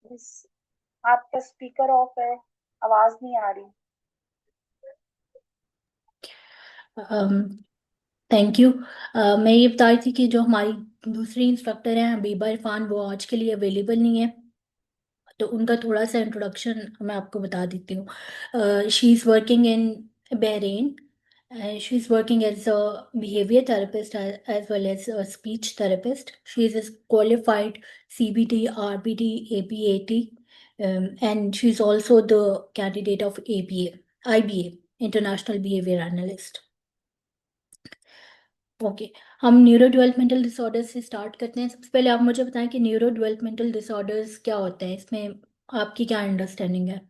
इस आपका speaker of है, आवाज नहीं आ रही। Thank you. मैं ये बता रही थी कि जो हमारी दूसरी इंस्ट्रक्टर हैं हबीबा इरफान, वो आज के लिए अवेलेबल नहीं है, तो उनका थोड़ा सा इंट्रोडक्शन मैं आपको बता देती हूँ। She is working in Bahrain. She is working as a behavior therapist as well as a speech therapist. She is a qualified CBT, RBT, APAT, and she is also the candidate of ABA, IBA, International Behavior Analyst. Okay, हम neuro developmental disorders से start करते हैं। सबसे पहले आप मुझे बताएं कि न्यूरो डेवलपमेंटल डिसऑर्डर्स क्या होते हैं, इसमें आपकी क्या अंडरस्टैंडिंग है?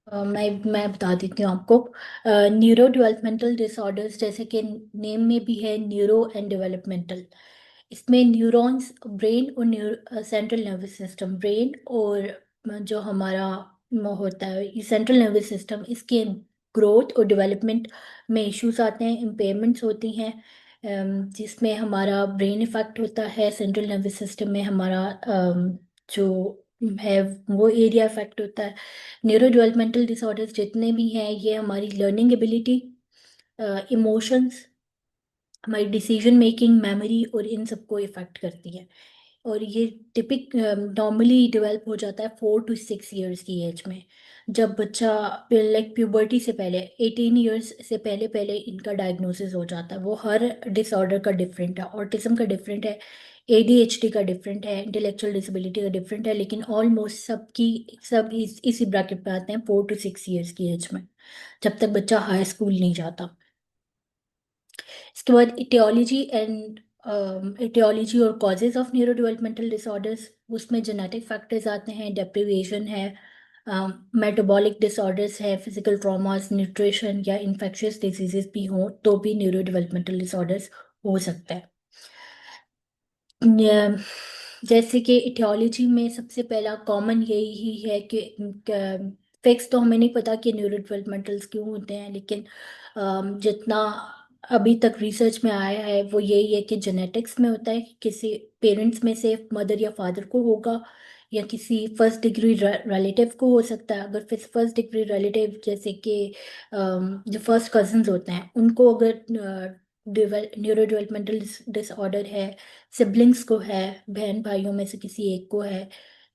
मैं बता देती हूँ आपको। न्यूरो डेवलपमेंटल डिसऑर्डर्स, जैसे कि नेम में भी है न्यूरो एंड डेवलपमेंटल, इसमें न्यूरॉन्स, ब्रेन और सेंट्रल नर्वस सिस्टम, ब्रेन और जो हमारा होता है ये सेंट्रल नर्वस सिस्टम, इसके ग्रोथ और डेवलपमेंट में इश्यूज आते हैं, इम्पेयरमेंट्स होती हैं। जिसमें हमारा ब्रेन इफेक्ट होता है, सेंट्रल नर्वस सिस्टम में हमारा जो है वो एरिया इफेक्ट होता है। न्यूरो डेवलपमेंटल डिसऑर्डर्स जितने भी हैं ये हमारी लर्निंग एबिलिटी, इमोशंस, हमारी डिसीजन मेकिंग, मेमोरी और इन सबको इफेक्ट करती है। और ये टिपिक नॉर्मली डेवलप हो जाता है 4 to 6 ईयर्स की एज में, जब बच्चा लाइक प्यूबर्टी से पहले, 18 ईयर्स से पहले पहले इनका डायग्नोसिस हो जाता है। वो हर डिसऑर्डर का डिफरेंट है, ऑटिज्म का डिफरेंट है, ADHD का डिफरेंट है, इंटेलेक्चुअल डिसेबिलिटी का डिफरेंट है, लेकिन ऑलमोस्ट सब इसी ब्रैकेट पे आते हैं 4 to 6 ईयर्स की एज में, जब तक बच्चा हाई स्कूल नहीं जाता। इसके बाद इटियोलॉजी और causes of neuro developmental disorders, उसमें जेनेटिक फैक्टर्स आते हैं, डेप्रिवेशन है, मेटाबॉलिक डिसऑर्डर्स है, फिजिकल ट्रॉमास, न्यूट्रिशन या इन्फेक्शियस डिजीजेस भी हों तो भी न्यूरो डेवलपमेंटल डिसऑर्डर्स हो सकता है। जैसे कि इटियोलॉजी में सबसे पहला कॉमन यही है कि फिक्स तो हमें नहीं पता कि न्यूरो डेवलपमेंटल्स क्यों होते हैं, लेकिन जितना अभी तक रिसर्च में आया है वो यही है कि जेनेटिक्स में होता है, कि किसी पेरेंट्स में से मदर या फादर को होगा, या किसी फर्स्ट डिग्री रिलेटिव को हो सकता है। अगर फिर फर्स्ट डिग्री रिलेटिव जैसे कि जो फर्स्ट कजन्स होते हैं उनको अगर न्यूरो डेवलपमेंटल डिसऑर्डर है, सिबलिंग्स को है, बहन भाइयों में से किसी एक को है,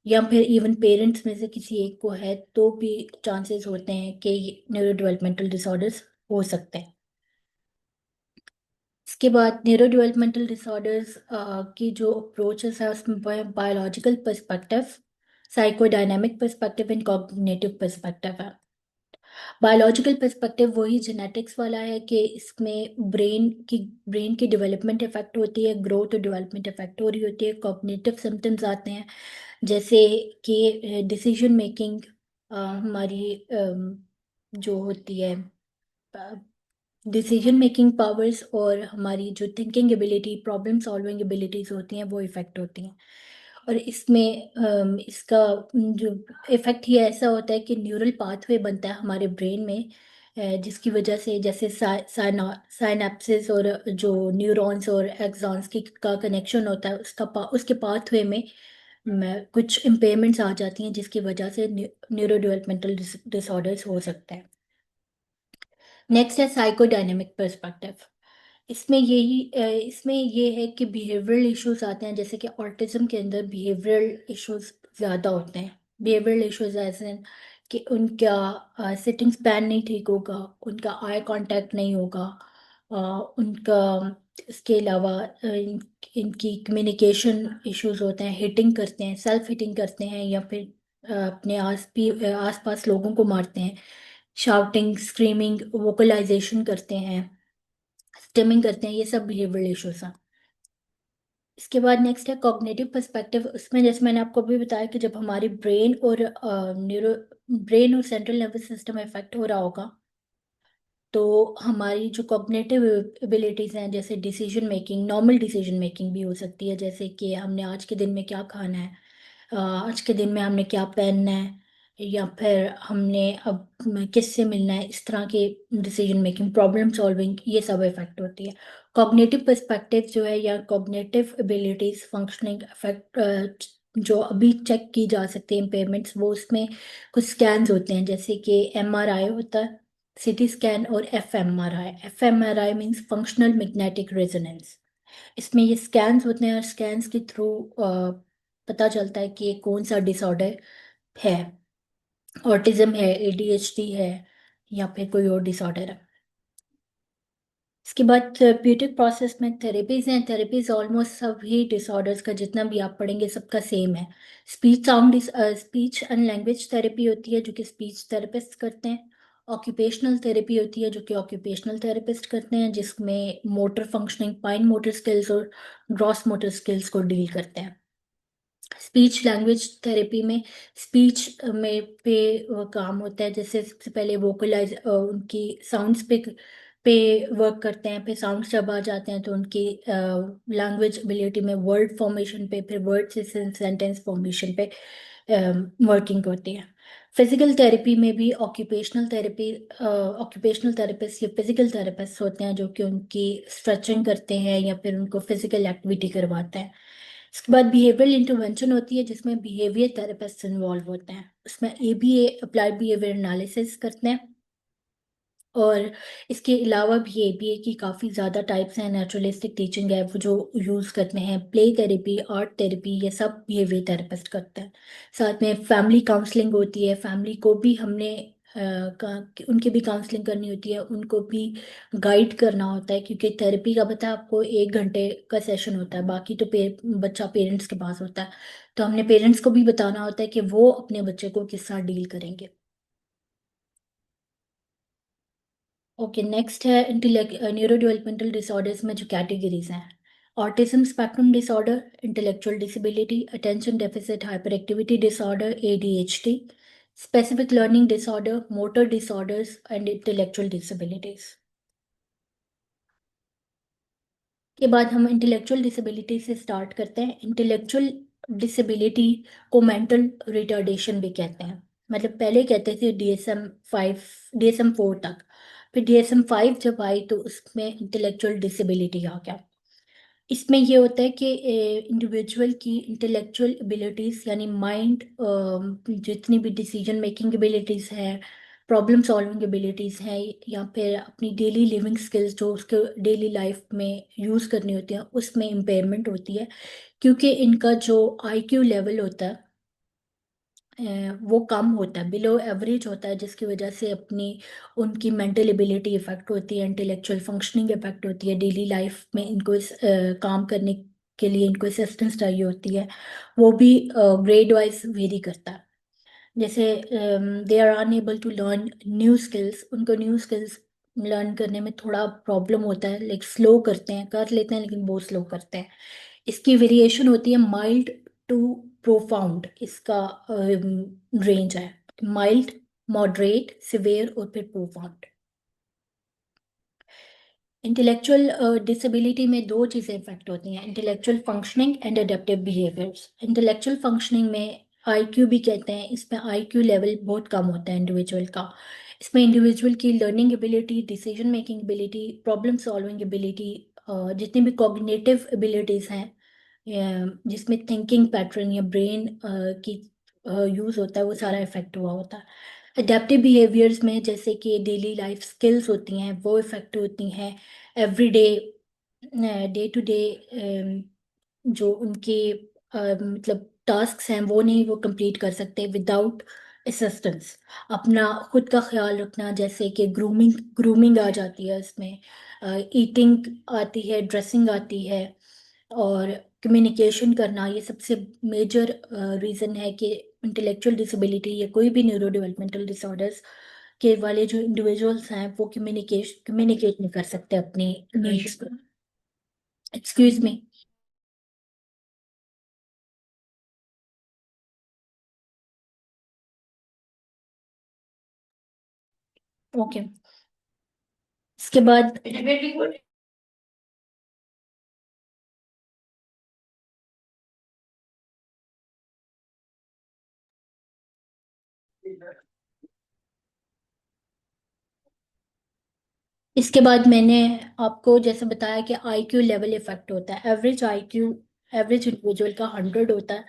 या फिर इवन पेरेंट्स में से किसी एक को है, तो भी चांसेस होते हैं कि न्यूरो डेवलपमेंटल डिसऑर्डर्स हो सकते हैं। इसके बाद न्यूरो डेवलपमेंटल डिसऑर्डर्स की जो अप्रोचेस है उसमें biological perspective, psychodynamic perspective and cognitive perspective है। बायोलॉजिकल पर्सपेक्टिव वही जेनेटिक्स वाला है कि इसमें ब्रेन की डेवलपमेंट इफेक्ट होती है, ग्रोथ और डेवलपमेंट इफेक्ट हो रही होती है। कॉग्निटिव सिम्टम्स आते हैं, जैसे कि डिसीजन मेकिंग, हमारी जो होती है डिसीजन मेकिंग पावर्स और हमारी जो thinking ability, problem solving abilities होती हैं वो इफेक्ट होती हैं। और इसमें इसका जो इफेक्ट ये ऐसा होता है कि न्यूरल पाथवे बनता है हमारे ब्रेन में, जिसकी वजह से जैसे साइनेप्सिस और जो न्यूरॉन्स और एक्सॉन्स की का कनेक्शन होता है उसके पाथवे में कुछ इम्पेयरमेंट्स आ जाती हैं, जिसकी वजह से न्यूरो डेवलपमेंटल डिसऑर्डर्स हो सकता है। नेक्स्ट है साइकोडायनेमिक पर्सपेक्टिव। इसमें ये है कि बिहेवियरल इश्यूज आते हैं, जैसे कि ऑटिज्म के अंदर बिहेवियरल इश्यूज ज़्यादा होते हैं। बिहेवियरल इश्यूज ऐसे हैं कि उनका सिटिंग स्पैन नहीं ठीक होगा, उनका आई कांटेक्ट नहीं होगा, उनका इसके अलावा इनकी कम्युनिकेशन इश्यूज होते हैं, हिटिंग करते हैं, सेल्फ हिटिंग करते हैं, या फिर अपने आस पास लोगों को मारते हैं, शाउटिंग, स्क्रीमिंग, वोकलाइजेशन करते हैं, स्टिमिंग करते हैं, ये सब बिहेवियरल इश्यूज हैं। इसके बाद नेक्स्ट है कॉग्निटिव पर्सपेक्टिव। उसमें जैसे मैंने आपको अभी बताया कि जब हमारी ब्रेन और सेंट्रल नर्वस सिस्टम इफेक्ट हो रहा होगा, तो हमारी जो कॉग्निटिव एबिलिटीज हैं, जैसे decision making, normal decision making भी हो सकती है, जैसे कि हमने आज के दिन में क्या खाना है, आज के दिन में हमने क्या पहनना है, या फिर हमने अब किससे मिलना है, इस तरह के डिसीजन मेकिंग, प्रॉब्लम सॉल्विंग, ये सब इफेक्ट होती है। कॉग्निटिव पर्सपेक्टिव जो है, या कॉग्निटिव एबिलिटीज फंक्शनिंग इफेक्ट जो अभी चेक की जा सकती है इम्पेयरमेंट्स, वो उसमें कुछ स्कैन्स होते हैं, जैसे कि एमआरआई होता है, सीटी स्कैन, और fMRI. FMRI means functional magnetic resonance. इसमें ये स्कैन्स होते हैं, और स्कैन्स के थ्रू पता चलता है कि कौन सा डिसऑर्डर है, ऑटिज्म है, एडीएचडी है, या फिर कोई और डिसऑर्डर है। इसके बाद थेरेप्यूटिक प्रोसेस में थेरेपीज हैं। थेरेपीज ऑलमोस्ट सभी डिसऑर्डर्स का जितना भी आप पढ़ेंगे सबका सेम है। स्पीच एंड लैंग्वेज थेरेपी होती है जो कि स्पीच थेरेपिस्ट करते हैं। ऑक्यूपेशनल थेरेपी होती है जो कि ऑक्यूपेशनल थेरेपिस्ट करते हैं, जिसमें motor functioning, fine motor skills और ग्रॉस मोटर स्किल्स को डील करते हैं। स्पीच लैंग्वेज थेरेपी में स्पीच में पे काम होता है, जैसे सबसे पहले वोकलाइज उनकी साउंड्स पे वर्क करते हैं, फिर साउंड्स जब आ जाते हैं तो उनकी लैंग्वेज एबिलिटी में वर्ड फॉर्मेशन पे, फिर वर्ड से सेंटेंस फॉर्मेशन पे वर्किंग होती है। फिजिकल थेरेपी में भी ऑक्यूपेशनल थेरेपिस्ट या फिजिकल थेरेपिस्ट होते हैं जो कि उनकी स्ट्रेचिंग करते हैं या फिर उनको फिजिकल एक्टिविटी करवाते हैं। इसके बाद बिहेवियरल इंटरवेंशन होती है, जिसमें बिहेवियर थेरेपिस्ट इन्वॉल्व होते हैं। उसमें एबीए, अप्लाइड बिहेवियर एनालिसिस करते हैं। और इसके अलावा भी एबीए की काफ़ी ज़्यादा टाइप्स हैं। नेचुरलिस्टिक टीचिंग है वो जो यूज़ करते हैं, प्ले थेरेपी, आर्ट थेरेपी, ये सब बिहेवियर थेरेपिस्ट करते हैं। साथ में फैमिली काउंसलिंग होती है, फैमिली को भी हमने उनकी भी काउंसलिंग करनी होती है, उनको भी गाइड करना होता है, क्योंकि थेरेपी का पता है आपको 1 घंटे का सेशन होता है, बाकी तो बच्चा पेरेंट्स के पास होता है। तो हमने पेरेंट्स को भी बताना होता है कि वो अपने बच्चे को किस तरह डील करेंगे। ओके, नेक्स्ट है न्यूरो डेवलपमेंटल डिसऑर्डर्स में जो कैटेगरीज हैं। Autism spectrum disorder, intellectual disability, attention deficit hyper activity disorder ADHD, specific learning disorder, motor disorders and intellectual disabilities. के बाद हम इंटेलेक्चुअल डिसेबिलिटी से स्टार्ट करते हैं। इंटेलेक्चुअल डिसेबिलिटी को मेंटल रिटार्डेशन भी कहते हैं। मतलब पहले कहते थे डीएसएम 5, डीएसएम 4 तक, फिर डीएसएम 5 जब आई तो उसमें इंटेलेक्चुअल डिसेबिलिटी आ गया। इसमें ये होता है कि इंडिविजुअल की इंटेलेक्चुअल एबिलिटीज, यानी माइंड, जितनी भी डिसीजन मेकिंग एबिलिटीज है, प्रॉब्लम सॉल्विंग एबिलिटीज है, या फिर अपनी डेली लिविंग स्किल्स जो उसके डेली लाइफ में यूज़ करनी होती है, उसमें इम्पेयरमेंट होती है। क्योंकि इनका जो आईक्यू लेवल होता है वो कम होता है, बिलो एवरेज होता है, जिसकी वजह से अपनी उनकी मेंटल एबिलिटी इफेक्ट होती है, इंटेलेक्चुअल फंक्शनिंग इफेक्ट होती है, डेली लाइफ में इनको काम करने के लिए इनको असिस्टेंस चाहिए होती है, वो भी ग्रेड वाइज वेरी करता है। जैसे they are unable to learn new skills, उनको न्यू स्किल्स लर्न करने में थोड़ा प्रॉब्लम होता है, लाइक स्लो करते हैं, कर लेते हैं लेकिन बहुत स्लो करते हैं। इसकी वेरिएशन होती है माइल्ड टू प्रोफाउंड, इसका रेंज है माइल्ड, मॉडरेट, सिवियर और फिर प्रोफाउंड। इंटेलेक्चुअल डिसेबिलिटी में दो चीज़ें इफेक्ट होती हैं, intellectual functioning and adaptive behaviours. Intellectual functioning में आईक्यू भी कहते हैं, इसमें आईक्यू लेवल बहुत कम होता है इंडिविजुअल का। इसमें इंडिविजुअल की learning ability, decision making ability, problem solving ability, जितनी भी कॉग्निटिव एबिलिटीज़ हैं, जिसमें थिंकिंग पैटर्न या ब्रेन की यूज़ होता है, वो सारा इफेक्ट हुआ होता है। अडेप्टिव बिहेवियर्स में जैसे कि डेली लाइफ स्किल्स होती हैं वो इफेक्ट होती हैं। एवरीडे, डे टू डे जो उनके मतलब टास्क्स हैं वो नहीं वो कंप्लीट कर सकते विदाउट असिस्टेंस। अपना खुद का ख्याल रखना, जैसे कि ग्रूमिंग, ग्रूमिंग आ जाती है इसमें, ईटिंग आती है, ड्रेसिंग आती है, और कम्युनिकेशन करना, ये सबसे मेजर रीज़न है कि इंटेलेक्चुअल डिसेबिलिटी या कोई भी न्यूरो डेवलपमेंटल डिसऑर्डर्स के वाले जो इंडिविजुअल्स हैं वो कम्युनिकेट नहीं कर सकते अपनी नीड्स को। Excuse me. ओके, इसके बाद इसके बाद मैंने आपको जैसे बताया कि आईक्यू लेवल इफेक्ट होता है। एवरेज आईक्यू एवरेज इंडिविजुअल का 100 होता है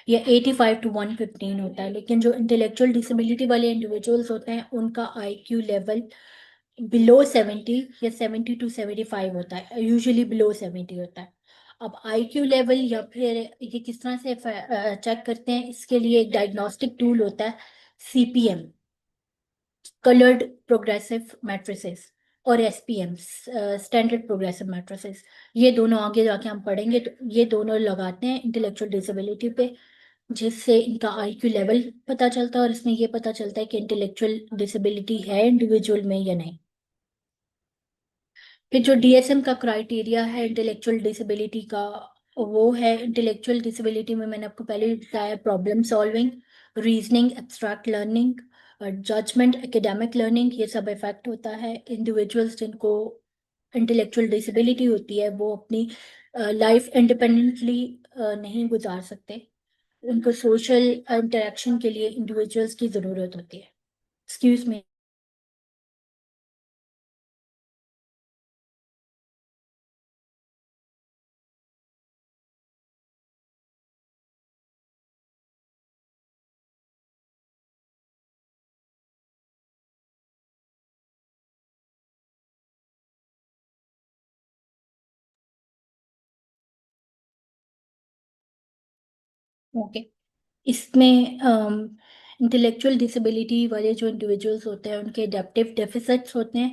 या 85 to 115 होता है, लेकिन जो इंटेलेक्चुअल डिसेबिलिटी वाले इंडिविजुअल्स होते हैं उनका आईक्यू लेवल बिलो 70 या 70 to 75 होता है, यूजुअली बिलो 70 होता है। अब आईक्यू लेवल या फिर ये किस तरह से चेक करते हैं, इसके लिए एक डायग्नोस्टिक टूल होता है, सीपीएम, कलर्ड प्रोग्रेसिव मैट्रिसेस, और एसपीएम, स्टैंडर्ड प्रोग्रेसिव मैट्रिसेस। ये दोनों आगे जाके हम पढ़ेंगे, तो ये दोनों लगाते हैं इंटेलेक्चुअल डिसेबिलिटी पे, जिससे इनका आईक्यू लेवल पता चलता है और इसमें ये पता चलता है कि इंटेलेक्चुअल डिसेबिलिटी है इंडिविजुअल में या नहीं। फिर जो डीएसएम का क्राइटेरिया है इंटेलेक्चुअल डिसेबिलिटी का, वो है इंटेलेक्चुअल डिसेबिलिटी में मैंने आपको पहले ही बताया, problem solving, reasoning, abstract learning, judgement, academic learning, ये सब इफेक्ट होता है। इंडिविजुअल्स जिनको इंटेलेक्चुअल डिसेबिलिटी होती है वो अपनी लाइफ इंडिपेंडेंटली नहीं गुजार सकते, उनको सोशल इंटरेक्शन के लिए इंडिविजुअल्स की ज़रूरत होती है। Excuse me. ओके। इसमें इंटेलेक्चुअल डिसेबिलिटी वाले जो इंडिविजुअल्स होते हैं उनके एडेप्टिव डेफिसिट्स होते हैं,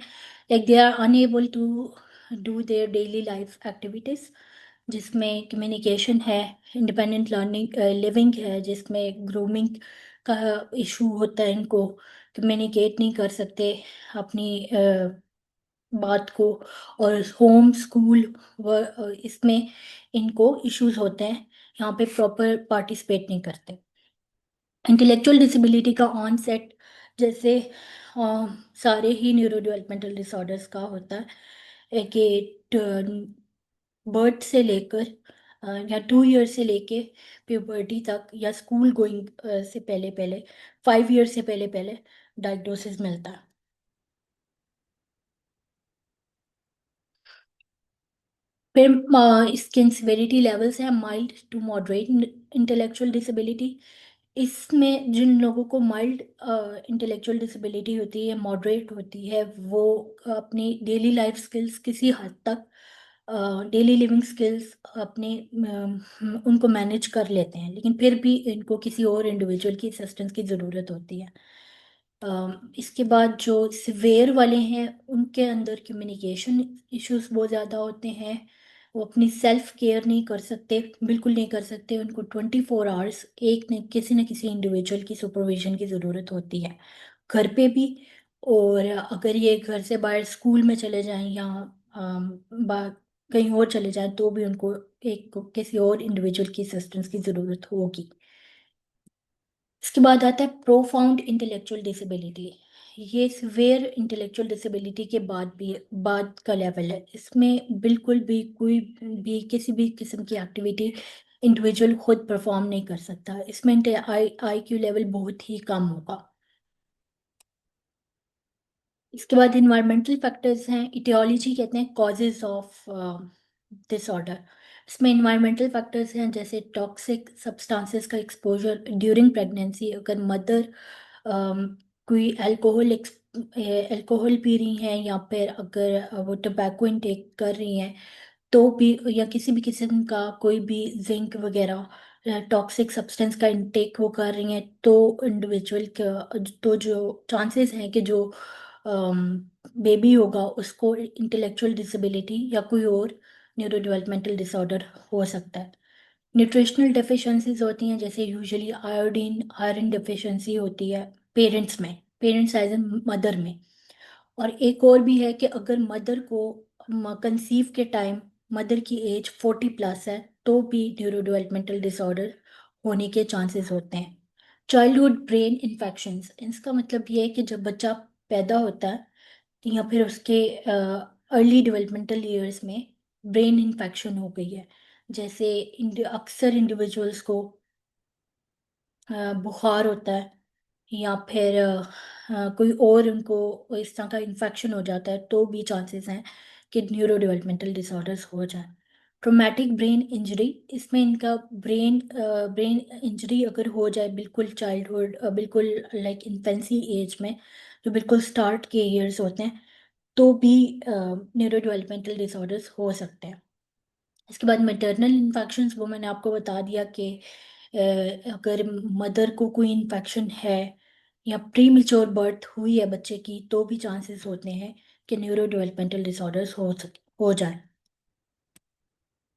like they are unable to do their daily life activities, जिसमें कम्युनिकेशन है, इंडिपेंडेंट लर्निंग लिविंग है, जिसमें ग्रूमिंग का इशू होता है, इनको कम्युनिकेट नहीं कर सकते अपनी बात को, और होम स्कूल व इसमें इनको इश्यूज होते हैं, यहाँ पे प्रॉपर पार्टिसिपेट नहीं करते। इंटेलेक्चुअल डिसेबिलिटी का ऑनसेट जैसे सारे ही न्यूरो डेवलपमेंटल डिसऑर्डर्स का होता है कि बर्थ से लेकर या 2 ईयर से लेके प्यूबर्टी तक, या स्कूल गोइंग से पहले पहले, 5 ईयर से पहले पहले डायग्नोसिस मिलता है। फिर इसके सिवियरिटी लेवल्स हैं, mild to moderate intellectual disability. इसमें जिन लोगों को माइल्ड इंटेलेक्चुअल डिसेबिलिटी होती है, मॉडरेट होती है, वो अपनी डेली लाइफ स्किल्स किसी हद तक, डेली लिविंग स्किल्स अपने उनको मैनेज कर लेते हैं, लेकिन फिर भी इनको किसी और इंडिविजुअल की असिस्टेंस की ज़रूरत होती है। इसके बाद जो सिवेयर वाले हैं उनके अंदर कम्युनिकेशन इश्यूज बहुत ज़्यादा होते हैं, वो अपनी सेल्फ केयर नहीं कर सकते, बिल्कुल नहीं कर सकते, उनको 24 आवर्स एक न किसी न किसी इंडिविजुअल की सुपरविजन की ज़रूरत होती है, घर पे भी, और अगर ये घर से बाहर स्कूल में चले जाएं या कहीं और चले जाएं तो भी उनको एक किसी और इंडिविजुअल की असिस्टेंस की ज़रूरत होगी। इसके बाद आता है प्रोफाउंड इंटेलेक्चुअल डिसेबिलिटी। ये सिवियर इंटेलेक्चुअल डिसेबिलिटी के बाद का लेवल है। इसमें बिल्कुल भी कोई भी किसी भी किस्म की एक्टिविटी इंडिविजुअल खुद परफॉर्म नहीं कर सकता, इसमें आई क्यू लेवल बहुत ही कम होगा। इसके बाद इन्वायरमेंटल फैक्टर्स हैं, इटियोलॉजी कहते हैं कॉजेज ऑफ डिसऑर्डर। इसमें इन्वायरमेंटल फैक्टर्स हैं जैसे टॉक्सिक सब्सटेंसेस का एक्सपोजर ड्यूरिंग प्रेगनेंसी, अगर मदर कोई अल्कोहल पी रही हैं, या फिर अगर वो टबैको इनटेक कर रही हैं तो भी, या किसी भी किस्म का कोई भी जिंक वगैरह टॉक्सिक सब्सटेंस का इनटेक वो कर रही हैं, तो इंडिविजुअल का तो जो चांसेस हैं कि जो बेबी होगा उसको इंटेलेक्चुअल डिसेबिलिटी या कोई और न्यूरो डेवलपमेंटल डिसऑर्डर हो सकता है। न्यूट्रिशनल डेफिशिएंसीज होती हैं, जैसे यूजुअली आयोडीन आयरन डेफिशिएंसी होती है पेरेंट्स एज एन मदर में। और एक और भी है कि अगर मदर को कंसीव के टाइम मदर की एज 40+ है तो भी न्यूरो डेवलपमेंटल डिसऑर्डर होने के चांसेस होते हैं। चाइल्डहुड ब्रेन इन्फेक्शंस, इसका मतलब ये है कि जब बच्चा पैदा होता है या फिर उसके अर्ली डेवलपमेंटल ईयर्स में ब्रेन इन्फेक्शन हो गई है। जैसे अक्सर इंडिविजुअल्स को बुखार होता है, या फिर कोई और उनको इस तरह का इन्फेक्शन हो जाता है, तो भी चांसेस हैं कि न्यूरो डेवलपमेंटल डिसऑर्डर्स हो जाए। ट्रोमैटिक ब्रेन इंजरी, इसमें इनका ब्रेन इंजरी अगर हो जाए बिल्कुल चाइल्डहुड, बिल्कुल लाइक इन्फेंसी एज में, जो बिल्कुल स्टार्ट के ईयर्स होते हैं, तो भी न्यूरो डेवलपमेंटल डिसऑर्डर्स हो सकते हैं। इसके बाद मैटरनल इन्फेक्शंस, वो मैंने आपको बता दिया कि अगर मदर को कोई इन्फेक्शन है या प्री मेच्योर बर्थ हुई है बच्चे की, तो भी चांसेस होते हैं कि न्यूरो डेवलपमेंटल डिसऑर्डर्स हो जाए।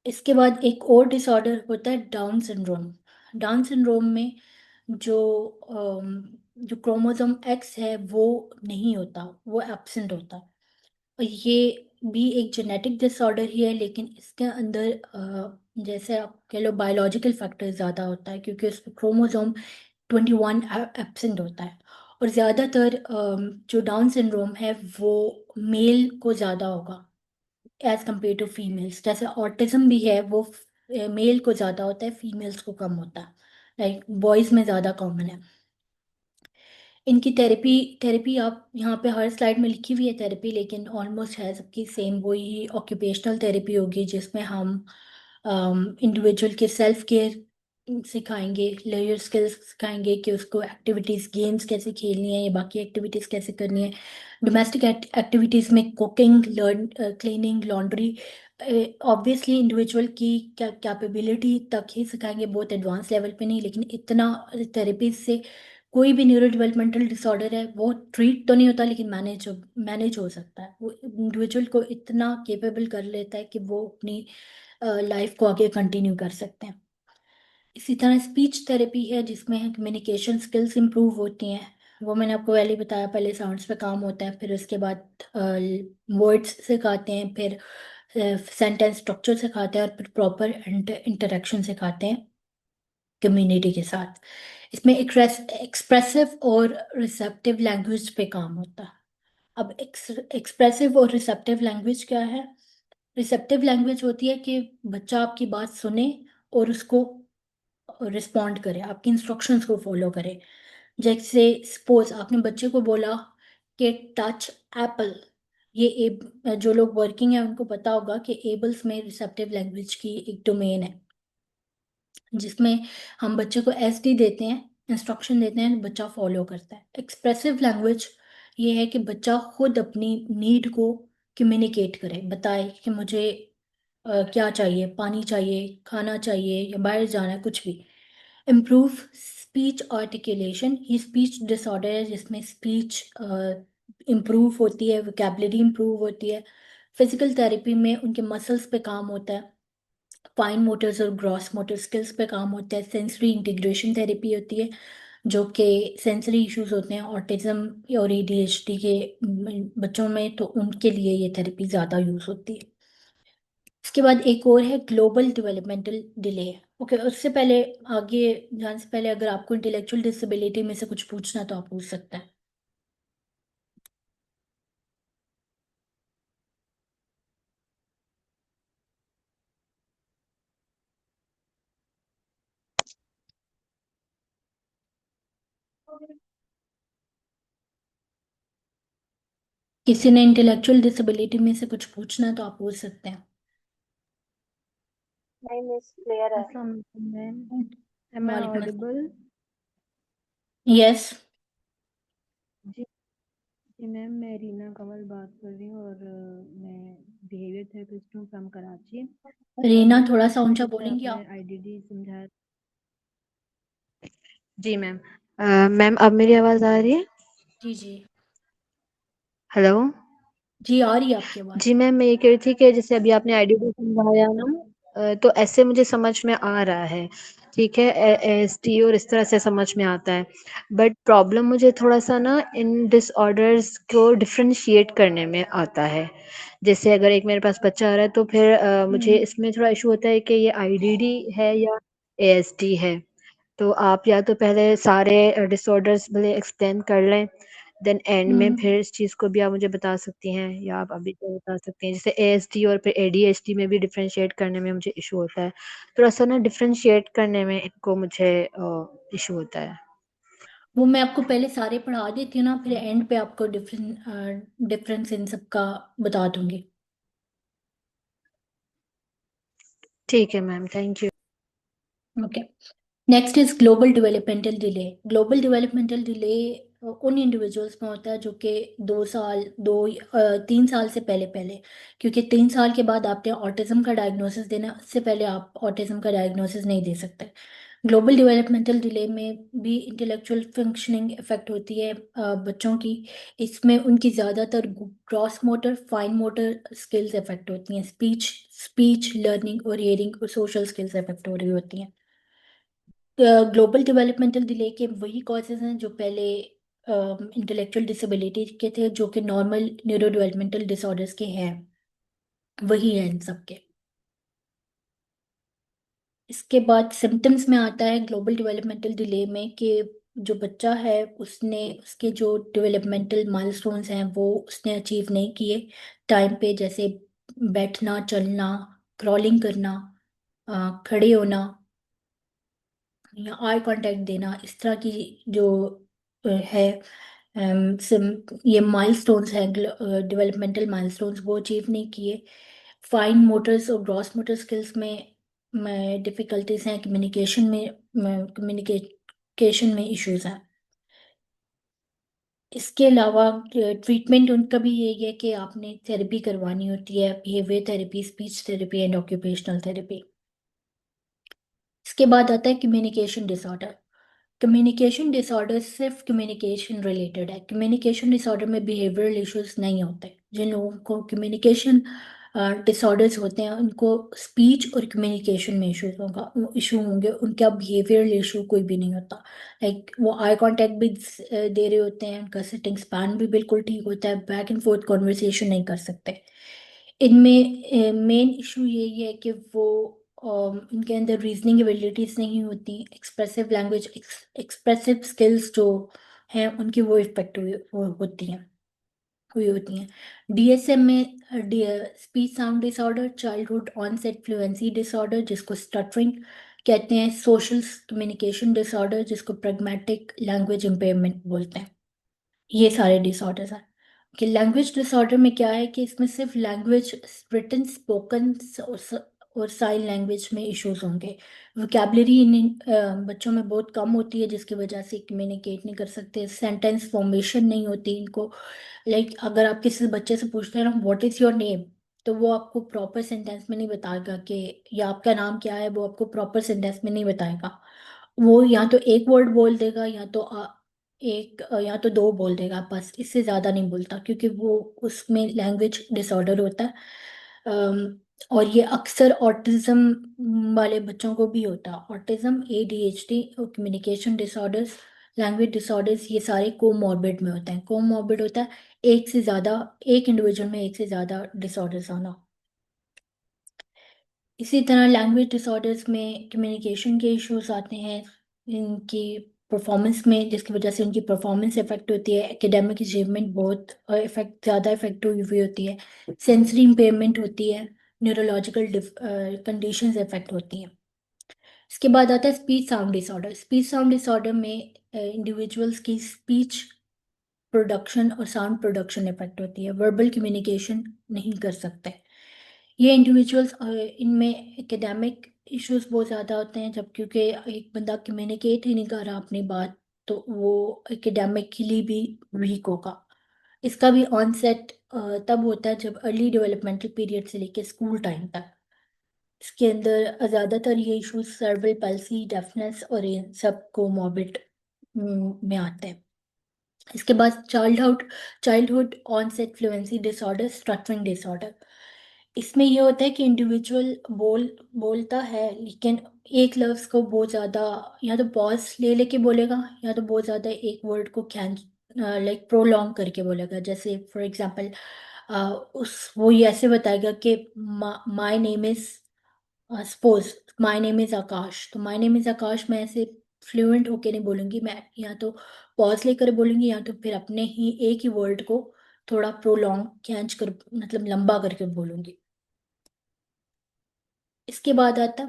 इसके बाद एक और डिसऑर्डर होता है डाउन सिंड्रोम। डाउन सिंड्रोम में जो जो क्रोमोसोम एक्स है वो नहीं होता, वो एब्सेंट होता है। और ये भी एक जेनेटिक डिसऑर्डर ही है, लेकिन इसके अंदर जैसे आप कह लो बायोलॉजिकल फैक्टर ज़्यादा होता है, क्योंकि उसमें क्रोमोसोम 21 एब्सेंट होता है। और ज़्यादातर जो डाउन सिंड्रोम है वो मेल को ज़्यादा होगा एज कम्पेयर टू फीमेल्स। जैसे ऑटिज्म भी है, वो मेल को ज़्यादा होता है, फीमेल्स को कम होता है, लाइक बॉयज़ में ज़्यादा कॉमन है। इनकी थेरेपी थेरेपी आप यहाँ पे हर स्लाइड में लिखी हुई है थेरेपी, लेकिन ऑलमोस्ट है सबकी सेम, वही ऑक्यूपेशनल थेरेपी होगी, जिसमें हम इंडिविजुअल के सेल्फ केयर सिखाएंगे, लेयर स्किल्स सिखाएंगे कि उसको एक्टिविटीज़ गेम्स कैसे खेलनी है या बाकी एक्टिविटीज़ कैसे करनी है। डोमेस्टिक एक्टिविटीज़ में cooking, learn cleaning, laundry, obviously individual की कैपेबिलिटी तक ही सिखाएंगे, बहुत एडवांस लेवल पे नहीं, लेकिन इतना थेरेपी से कोई भी न्यूरो डेवलपमेंटल डिसऑर्डर है वो ट्रीट तो नहीं होता, लेकिन मैनेज हो सकता है। वो इंडिविजुअल को इतना केपेबल कर लेता है कि वो अपनी लाइफ को आगे कंटिन्यू कर सकते हैं। इसी तरह स्पीच थेरेपी है, जिसमें कम्युनिकेशन स्किल्स इंप्रूव होती हैं। वो मैंने आपको पहले ही बताया, पहले साउंड्स पे काम होता है, फिर उसके बाद वर्ड्स सिखाते हैं, फिर सेंटेंस स्ट्रक्चर सिखाते हैं, और फिर प्रॉपर इंटरेक्शन सिखाते हैं कम्युनिटी के साथ। इसमें एक्सप्रेसिव और रिसेप्टिव लैंग्वेज पे काम होता है। अब एक्सप्रेसिव और रिसेप्टिव लैंग्वेज क्या है? रिसेप्टिव लैंग्वेज होती है कि बच्चा आपकी बात सुने और उसको रिस्पॉन्ड करे, आपकी इंस्ट्रक्शंस को फॉलो करे। जैसे सपोज आपने बच्चे को बोला कि टच एप्पल, ये जो लोग वर्किंग है उनको पता होगा कि एबल्स में रिसेप्टिव लैंग्वेज की एक डोमेन है, जिसमें हम बच्चे को एसडी देते हैं, इंस्ट्रक्शन देते हैं, बच्चा फॉलो करता है। एक्सप्रेसिव लैंग्वेज ये है कि बच्चा खुद अपनी नीड को कम्युनिकेट करे, बताए कि मुझे क्या चाहिए, पानी चाहिए, खाना चाहिए, या बाहर जाना है, कुछ भी। इम्प्रूव स्पीच आर्टिकुलेशन, ये स्पीच डिसऑर्डर है जिसमें स्पीच इम्प्रूव होती है, वोकैबुलरी इम्प्रूव होती है। फिजिकल थेरेपी में उनके मसल्स पे काम होता है, फाइन मोटर्स और ग्रॉस मोटर स्किल्स पे काम होता है। सेंसरी इंटीग्रेशन थेरेपी होती है, जो कि सेंसरी इश्यूज होते हैं ऑटिज्म और एडीएचडी के बच्चों में, तो उनके लिए ये थेरेपी ज़्यादा यूज़ होती है। इसके बाद एक और है ग्लोबल डेवलपमेंटल डिले। ओके, उससे पहले आगे जाने से पहले अगर आपको इंटेलेक्चुअल डिसेबिलिटी में से कुछ पूछना तो आप पूछ सकते हैं। किसी ने इंटेलेक्चुअल डिसेबिलिटी में से कुछ पूछना है तो आप पूछ सकते हैं। नहीं मिस, क्लियर है। अस्सलाम वालेकुम मैम, एम आई वालेकुम ऑडिबल? यस। जी जी मैम, मैं रीना कंवल बात कर रही हूँ, और मैं बिहेवियर थेरेपिस्ट हूँ फ्रॉम कराची। रीना, मैम थोड़ा सा आपने ऊंचा जैसे बोलेंगी आपने आप? आईडीडी समझाया। जी मैम। मैम अब मेरी आवाज़ आ रही है? जी जी। हेलो। जी आ रही है आपकी आवाज़। जी मैम, मैं ये कह रही थी कि जैसे अभी आपने आईडीडी समझाया ना, तो ऐसे मुझे समझ में आ रहा है, ठीक है, एएसडी और इस तरह से समझ में आता है। बट प्रॉब्लम मुझे थोड़ा सा ना इन डिसऑर्डर्स को डिफरेंशिएट करने में आता है। जैसे अगर एक मेरे पास बच्चा आ रहा है तो फिर मुझे इसमें थोड़ा इशू होता है कि ये आईडीडी है या एएसडी है। तो आप या तो पहले सारे डिसऑर्डर्स भले एक्सप्लेन कर लें, देन एंड में हम्म फिर इस चीज को भी आप मुझे बता सकती हैं, या आप अभी तो बता सकती हैं, जैसे एएसडी और फिर एडीएचडी में भी डिफरेंशिएट करने में मुझे इशू होता है, थोड़ा सा ना डिफरेंशिएट करने में इनको मुझे इशू होता है। वो मैं आपको पहले सारे पढ़ा देती हूँ ना, फिर एंड पे आपको डिफरेंस इन सब का बता दूंगी। ठीक है ma'am, thank you. Okay. Next is global developmental delay. Global developmental delay उन इंडिविजुअल्स में होता है जो कि 2 साल 3 साल से पहले पहले, क्योंकि 3 साल के बाद आपने ऑटिज्म का डायग्नोसिस देना, उससे पहले आप ऑटिज्म का डायग्नोसिस नहीं दे सकते। ग्लोबल डेवलपमेंटल डिले में भी इंटेलेक्चुअल फंक्शनिंग इफेक्ट होती है बच्चों की। इसमें उनकी ज़्यादातर gross motor fine motor skills effect होती हैं, स्पीच स्पीच लर्निंग और हियरिंग और सोशल स्किल्स इफेक्ट हो रही होती हैं। ग्लोबल डेवलपमेंटल डिले के वही कॉजेज हैं जो पहले इंटेलेक्चुअल डिसेबिलिटी के थे, जो कि नॉर्मल न्यूरो डेवलपमेंटल डिसऑर्डर्स के हैं, वही हैं इन सबके। इसके बाद सिम्टम्स में आता है ग्लोबल डेवलपमेंटल डिले में कि जो बच्चा है उसने उसके जो डेवलपमेंटल माइलस्टोन्स हैं वो उसने अचीव नहीं किए टाइम पे, जैसे बैठना, चलना, क्रॉलिंग करना, खड़े होना या आई कांटेक्ट देना, इस तरह की जो है ये माइलस्टोन्स हैं, डेवलपमेंटल माइलस्टोन्स, वो अचीव नहीं किए। फाइन मोटर्स और ग्रॉस मोटर स्किल्स में डिफिकल्टीज हैं, कम्युनिकेशन में इश्यूज हैं। इसके अलावा ट्रीटमेंट उनका भी यही है कि आपने थेरेपी करवानी होती है, behaviour therapy, speech therapy and occupational therapy. इसके बाद आता है कम्युनिकेशन डिसऑर्डर। कम्युनिकेशन डिसऑर्डर सिर्फ कम्युनिकेशन रिलेटेड है। कम्युनिकेशन डिसऑर्डर में बिहेवियरल इश्यूज नहीं होते। जिन लोगों को कम्युनिकेशन डिसऑर्डर्स होते हैं उनको स्पीच और कम्युनिकेशन में इशू होंगे, उनका बिहेवियरल इशू कोई भी नहीं होता। लाइक वो आई कांटेक्ट भी दे रहे होते हैं, उनका सिटिंग स्पैन भी बिल्कुल ठीक होता है, बैक एंड फोर्थ कॉन्वर्सेशन नहीं कर सकते। इनमें मेन इशू यही है कि वो इनके अंदर रीजनिंग एबिलिटीज नहीं होती, एक्सप्रेसिव लैंग्वेज, एक्सप्रेसिव स्किल्स जो हैं उनकी वो इफेक्ट हुई होती हैं। डीएसएम में speech sound disorder, childhood onset fluency disorder जिसको स्टटरिंग कहते हैं, सोशल कम्युनिकेशन डिसऑर्डर जिसको प्रैग्मेटिक लैंग्वेज इम्पेयरमेंट बोलते हैं, ये सारे डिसऑर्डर्स हैं। कि लैंग्वेज डिसऑर्डर में क्या है कि इसमें सिर्फ लैंग्वेज, रिटन, स्पोकन और साइन लैंग्वेज में इश्यूज होंगे। वोकेबलरी इन बच्चों में बहुत कम होती है जिसकी वजह से कम्युनिकेट नहीं कर सकते, सेंटेंस फॉर्मेशन नहीं होती इनको। लाइक अगर आप किसी बच्चे से पूछते हैं ना व्हाट इज योर नेम, तो वो आपको प्रॉपर सेंटेंस में नहीं बताएगा कि या आपका नाम क्या है, वो आपको प्रॉपर सेंटेंस में नहीं बताएगा। वो या तो एक वर्ड बोल देगा या तो दो बोल देगा, बस इससे ज़्यादा नहीं बोलता, क्योंकि वो उसमें लैंग्वेज डिसऑर्डर होता है। और ये अक्सर ऑटिज्म वाले बच्चों को भी होता है। ऑटिज्म, एडीएचडी और कम्युनिकेशन डिसऑर्डर्स, लैंग्वेज डिसऑर्डर्स, ये सारे कोमॉर्बिड में होते हैं। कोमॉर्बिड होता है एक से ज़्यादा, एक इंडिविजुअल में एक से ज़्यादा डिसऑर्डर्स आना। इसी तरह लैंग्वेज डिसऑर्डर्स में कम्युनिकेशन के इश्यूज आते हैं, इनकी परफॉर्मेंस में, जिसकी वजह से उनकी परफॉर्मेंस इफेक्ट होती है, एकेडमिक अचीवमेंट बहुत ज़्यादा इफेक्ट हुई होती है, सेंसरी इम्पेयरमेंट होती है, न्यूरोलॉजिकल कंडीशंस इफेक्ट होती हैं। इसके बाद आता है speech sound disorder. Speech sound disorder में इंडिविजुअल्स की स्पीच प्रोडक्शन और साउंड प्रोडक्शन इफेक्ट होती है, वर्बल कम्युनिकेशन नहीं कर सकते ये इंडिविजुअल्स। इनमें एकेडमिक इश्यूज बहुत ज़्यादा होते हैं, जब क्योंकि एक बंदा कम्युनिकेट ही नहीं कर रहा अपनी बात, तो वो एकेडमिकली भी वीक होगा। इसका भी ऑनसेट तब होता है जब अर्ली डेवलपमेंटल पीरियड से लेकर स्कूल टाइम तक। इसके अंदर ज़्यादातर ये इश्यूज सर्बल पैल्सी, डेफनेस और इन सब कोमॉर्बिड में आते हैं। इसके बाद childhood onset fluency disorder, stuttering disorder. इसमें ये होता है कि इंडिविजुअल बोलता है लेकिन एक लफ्ज़ को बहुत ज़्यादा या तो पॉज ले लेके बोलेगा, या तो बहुत ज़्यादा एक वर्ड को खींच, लाइक प्रोलॉन्ग करके बोलेगा। जैसे फॉर एग्जांपल उस वो ये ऐसे बताएगा कि my name is, suppose my name is Akash, तो माय नेम इज़ आकाश मैं ऐसे फ्लुएंट होके नहीं बोलूंगी, मैं या तो पॉज लेकर बोलूंगी या तो फिर अपने ही एक ही वर्ड को थोड़ा प्रोलॉन्ग खींच कर मतलब लंबा करके बोलूंगी। इसके बाद आता